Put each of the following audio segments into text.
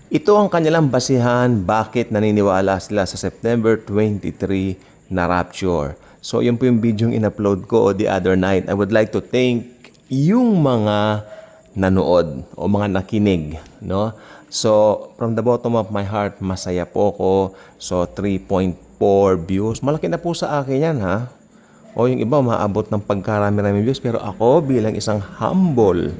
Ito ang kanilang basihan bakit naniniwala sila sa September 23 na rapture. So, yun po yung video yung in-upload ko the other night. I would like to thank yung mga nanood o mga nakinig, no? So, from the bottom of my heart, masaya po ko. So, 3.4 views. Malaki na po sa akin yan, ha? O yung iba, maabot ng pagkarami-rami views. Pero ako, bilang isang humble,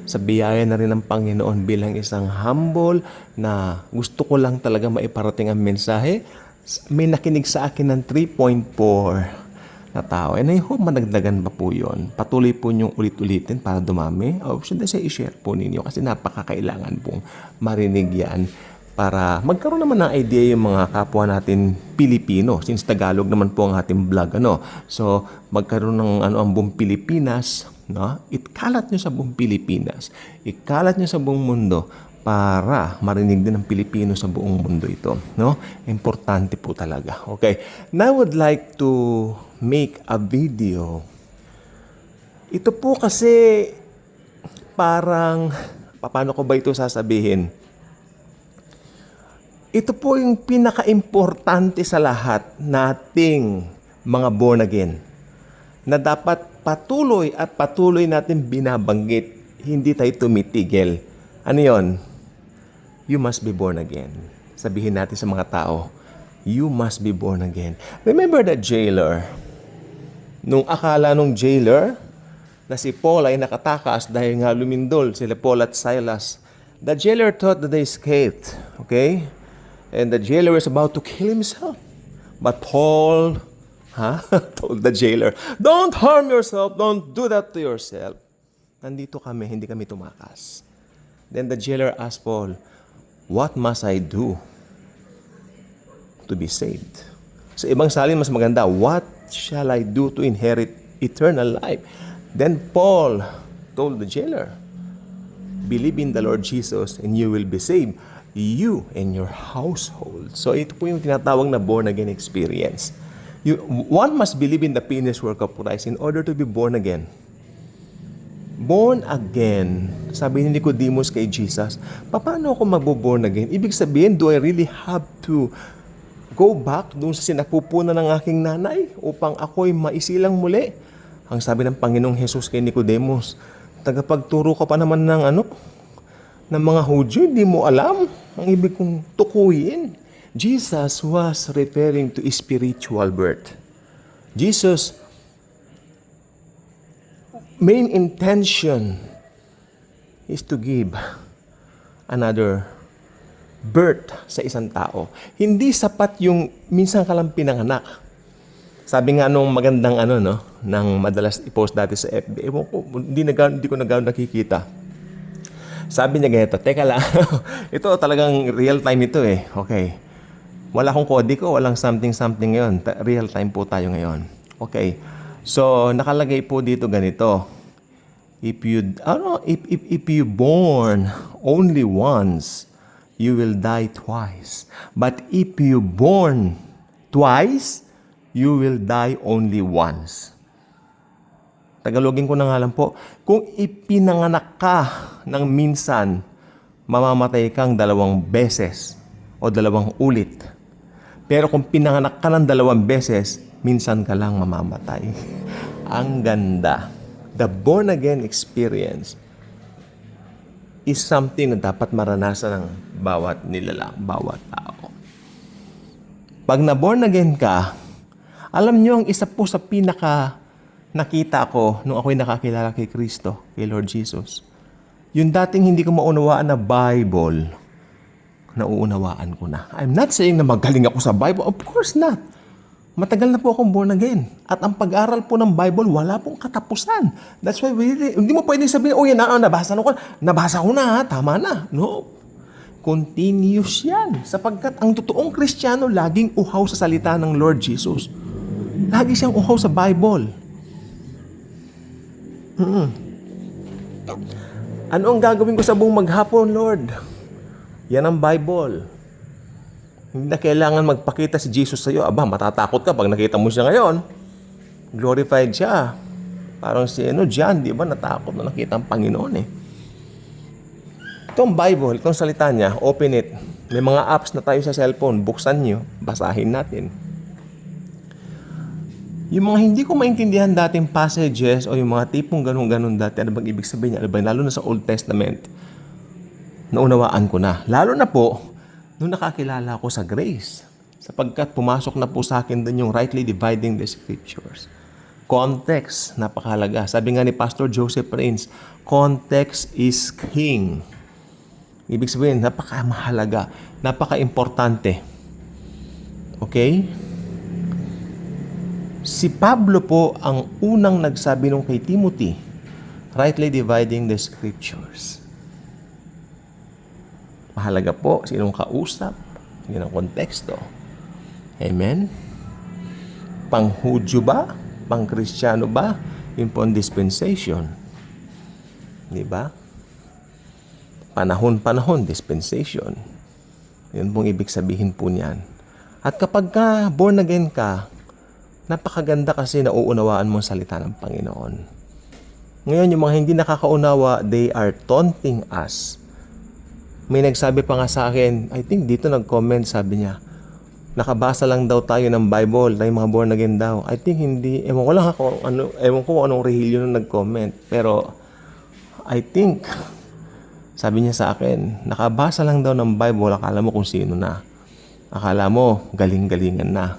sa biyaya na rin ng Panginoon, bilang isang humble na gusto ko lang talaga maiparating ang mensahe, may nakinig sa akin ng 3.4 na tao. And I hope managdagan pa po yun. Patuloy po niyong ulit-ulitin para dumami. O should I say, i-share po ninyo kasi napakakailangan pong marinig yan para magkaroon naman ng idea yung mga kapwa natin Pilipino. Since Tagalog naman po ang ating vlog, ano. So, magkaroon ng ang buong Pilipinas, no? Ikalat nyo sa buong Pilipinas. Ikalat nyo sa buong mundo para marinig din ng Pilipino sa buong mundo ito, no? Importante po talaga. Okay. Now I would like to make a video. Ito po kasi parang paano ko ba ito sasabihin? Ito po yung pinaka-importante sa lahat nating mga born again na dapat patuloy at patuloy natin binabanggit. Hindi tayo tumitigil. Ano yon? You must be born again. Sabihin natin sa mga tao, you must be born again. Remember that jailer? Nung akala nung jailer na si Paul ay nakatakas dahil nga lumindol sila Paul at Silas, the jailer thought that they escaped. Okay? And the jailer was about to kill himself. But Paul told the jailer, don't harm yourself. Don't do that to yourself. Nandito kami, hindi kami tumakas. Then the jailer asked Paul, what must I do to be saved? Sa ibang salin, mas maganda, what shall I do to inherit eternal life? Then Paul told the jailer, believe in the Lord Jesus and you will be saved, you and your household. So ito po yung tinatawag na born again experience. One must believe in the finished work of Christ in order to be born again. Born again, sabi ni Nicodemus kay Jesus, paano ako magbo-born again? Ibig sabihin, do I really have to go back doon sa sinapupunan ng aking nanay upang ako'y maisilang muli? Ang sabi ng Panginoong Jesus kay Nicodemus, tagapagturo ka pa naman ng mga Hudyo, hindi mo alam ang ibig kong tukuyin. Jesus was referring to spiritual birth. Jesus' main intention is to give another birth sa isang tao. Hindi sapat yung minsan ka lang pinanganak. Sabi nga nung magandang nang madalas i-post dati sa FB, hindi ko nakikita. Sabi niya ganito, teka lang, ito talagang real time ito eh. Okay. Wala akong kodiko, walang something ngayon. Real time po tayo ngayon. Okay. So, nakalagay po dito ganito. If you born only once, you will die twice. But if you born twice, you will die only once. Tagalogin ko na nga lang po. Kung ipinanganak ka ng minsan, mamamatay kang 2 beses o 2 ulit. Pero kung pinanganak ka ng 2 beses, minsan ka lang mamamatay. Ang ganda. The born again experience is something na dapat maranasan ng bawat nilalang, bawat tao. Pag na-born again ka, alam nyo ang isa po sa pinaka nakita ko nung ako'y nakakilala kay Kristo, kay Lord Jesus. Yung dating hindi ko maunawaan na Bible, nauunawaan ko na. I'm not saying na magaling ako sa Bible. Of course not. Matagal na po akong born again. At ang pag-aral po ng Bible, wala pong katapusan. That's why hindi mo pwedeng sabihin, yan nabasa ko na, tama na. No. Continuous yan. Sapagkat ang totoong Kristiyano, laging uhaw sa salita ng Lord Jesus. Lagi siyang uhaw sa Bible. Ano ang gagawin ko sa buong maghapon, Lord? Yan ang Bible. Hindi na kailangan magpakita si Jesus sa iyo. Matatakot ka pag nakita mo siya ngayon. Glorified siya. Parang si John, di ba? Natakot na nakita ang Panginoon eh. Itong Bible, itong salita niya, open it. May mga apps na tayo sa cellphone, buksan nyo, basahin natin. Yung mga hindi ko maintindihan dating passages o yung mga tipong ganun-ganun dati, ano bang ibig sabihin niya? Ano ba, lalo na sa Old Testament, naunawaan ko na. Lalo na po, nung nakakilala ko sa grace. Sapagkat pumasok na po sa akin dun yung rightly dividing the scriptures. Context, napakahalaga. Sabi nga ni Pastor Joseph Prince, context is king. Ibig sabihin, napakamahalaga, napaka-importante. Okay? Si Pablo po ang unang nagsabi nung kay Timothy, rightly dividing the scriptures. Mahalaga po, sinong kausap, yun ang konteksto. Amen? Pang-Hudyo ba? Pang-Kristiyano ba? Yun po ang dispensation. Di ba? Panahon-panahon, dispensation. Yun pong ibig sabihin po niyan. At kapag ka born again ka, napakaganda kasi nauunawaan mo ang salita ng Panginoon. Ngayon, yung mga hindi nakakaunawa, they are taunting us. May nagsabi pa nga sa akin, I think dito nag-comment, sabi niya, nakabasa lang daw tayo ng Bible, tayo mga born again daw. I think hindi, ewan ko anong rehilyo nung nag-comment. Pero, I think, sabi niya sa akin, nakabasa lang daw ng Bible, akala mo kung sino na. Akala mo, galing-galingan na.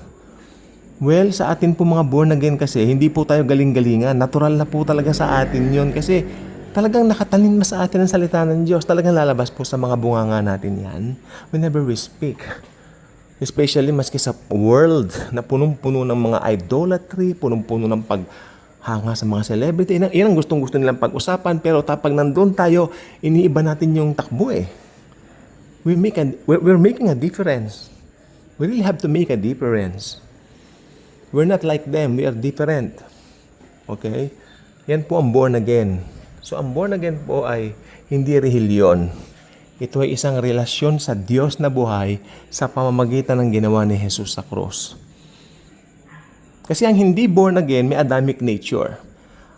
Well, sa atin po mga born again kasi, hindi po tayo galing-galingan. Natural na po talaga sa atin yun. Kasi talagang nakatanim na sa atin ang salita ng Diyos. Talagang lalabas po sa mga bunganga natin yan whenever we speak. Especially maski sa world na punong-puno ng mga idolatry, punong-puno ng paghanga sa mga celebrity. Yan ang gustong-gusto nilang pag-usapan. Pero kapag nandun tayo, iniiba natin yung takbo eh. We're making a difference. We really have to make a difference. We're not like them. We are different. Okay? Yan po ang born again. So, ang born again po ay hindi relihiyon. Ito ay isang relasyon sa Diyos na buhay sa pamamagitan ng ginawa ni Jesus sa krus. Kasi ang hindi born again, may Adamic nature.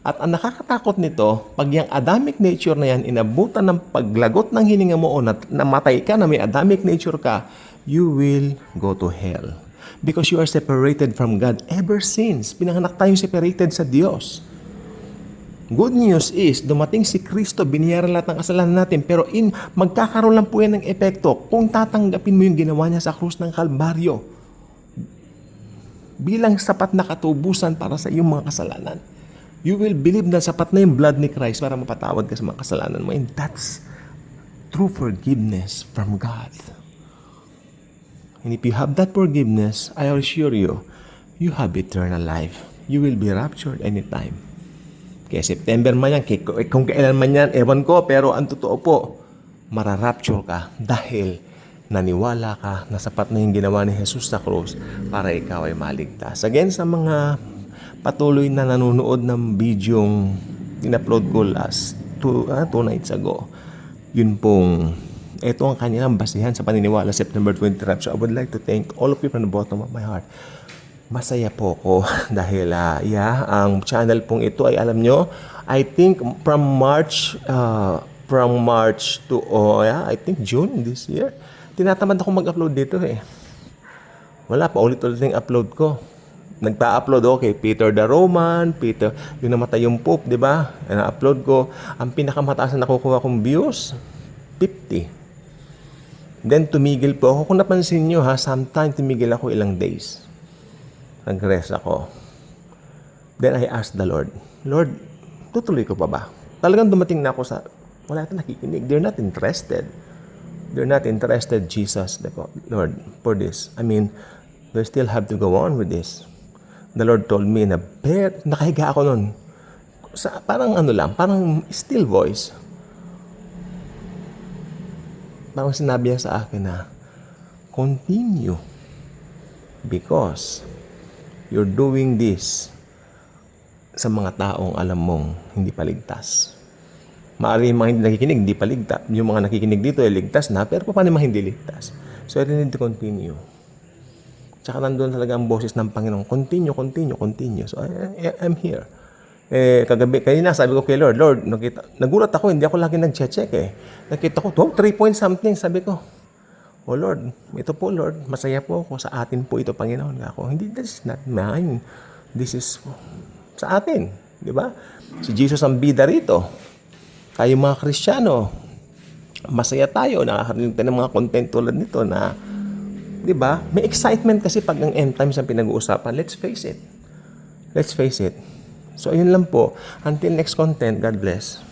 At ang nakakatakot nito, pag yung Adamic nature na yan, inabutan ng paglagot ng hininga mo o namatay ka na may Adamic nature ka, you will go to hell. Because you are separated from God ever since. Pinanganak tayong separated sa Diyos. Good news is, dumating si Kristo, biniyaran lahat ng kasalanan natin, pero magkakaroon lang po yan ng epekto kung tatanggapin mo yung ginawa niya sa krus ng Kalbaryo. Bilang sapat na katubusan para sa iyong mga kasalanan. You will believe na sapat na yung blood ni Christ para mapatawad ka sa mga kasalanan mo. And that's true forgiveness from God. And if you have that forgiveness, I assure you, you have eternal life. You will be raptured anytime. Kaya September man yan, kung kailan man yan, ewan ko, pero ang totoo po, mararapture ka dahil naniwala ka na sapat na yung ginawa ni Jesus sa krus para ikaw ay maligtas. Again, sa mga patuloy na nanonood ng bidyong in-upload ko last 2 nights ago, yun pong ito ang kanilang basihan sa paniniwala September 20 rapture. I would like to thank all of you from the bottom of my heart. Masaya po ko dahil ang channel pong ito ay alam nyo, I think from March to I think June this year, tinatamad ako mag-upload dito eh. Wala pa, ulit-ulit yung upload ko. Nagpa-upload ako kay Peter the Roman, Peter, yung namatay yung Pope, di ba? Na-upload ko. Ang pinakamataas na nakukuha kong views, 50. Then tumigil po ako. Kung napansin nyo sometimes tumigil ako ilang days. Nag-rest ako. Then I asked the Lord, Lord, tutuloy ko pa ba? Talagang dumating na ako sa, wala ito nakikinig. They're not interested. They're not interested, Jesus, Lord, for this. I mean, they still have to go on with this. The Lord told me na, nakahiga ako nun. Parang parang still voice. Parang sinabi niya sa akin na, continue. Because you're doing this sa mga taong alam mong hindi paligtas. Maaari yung mga hindi nakikinig, hindi paligtas. Yung mga nakikinig dito ay ligtas na, pero paano yung mga hindi ligtas? So, I need to continue. Tsaka nandun talaga ang boses ng Panginoon, continue. So, I'm here. Kanina sabi ko kay Lord, nagulat ako, hindi ako lagi nag-check eh. Nakita ko, 3 point something, sabi ko. Oh Lord, ito po Lord, masaya po ako, sa atin po ito Panginoon. Ako, hindi, this is not mine. This is sa atin, di ba? Si Jesus ang bida rito. Tayo mga Kristiyano, masaya tayo, nakakarinig tayo ng mga content tulad nito na, di ba? May excitement kasi pag ang end times ang pinag-uusapan. Let's face it. Let's face it. So, ayun lang po. Until next content, God bless.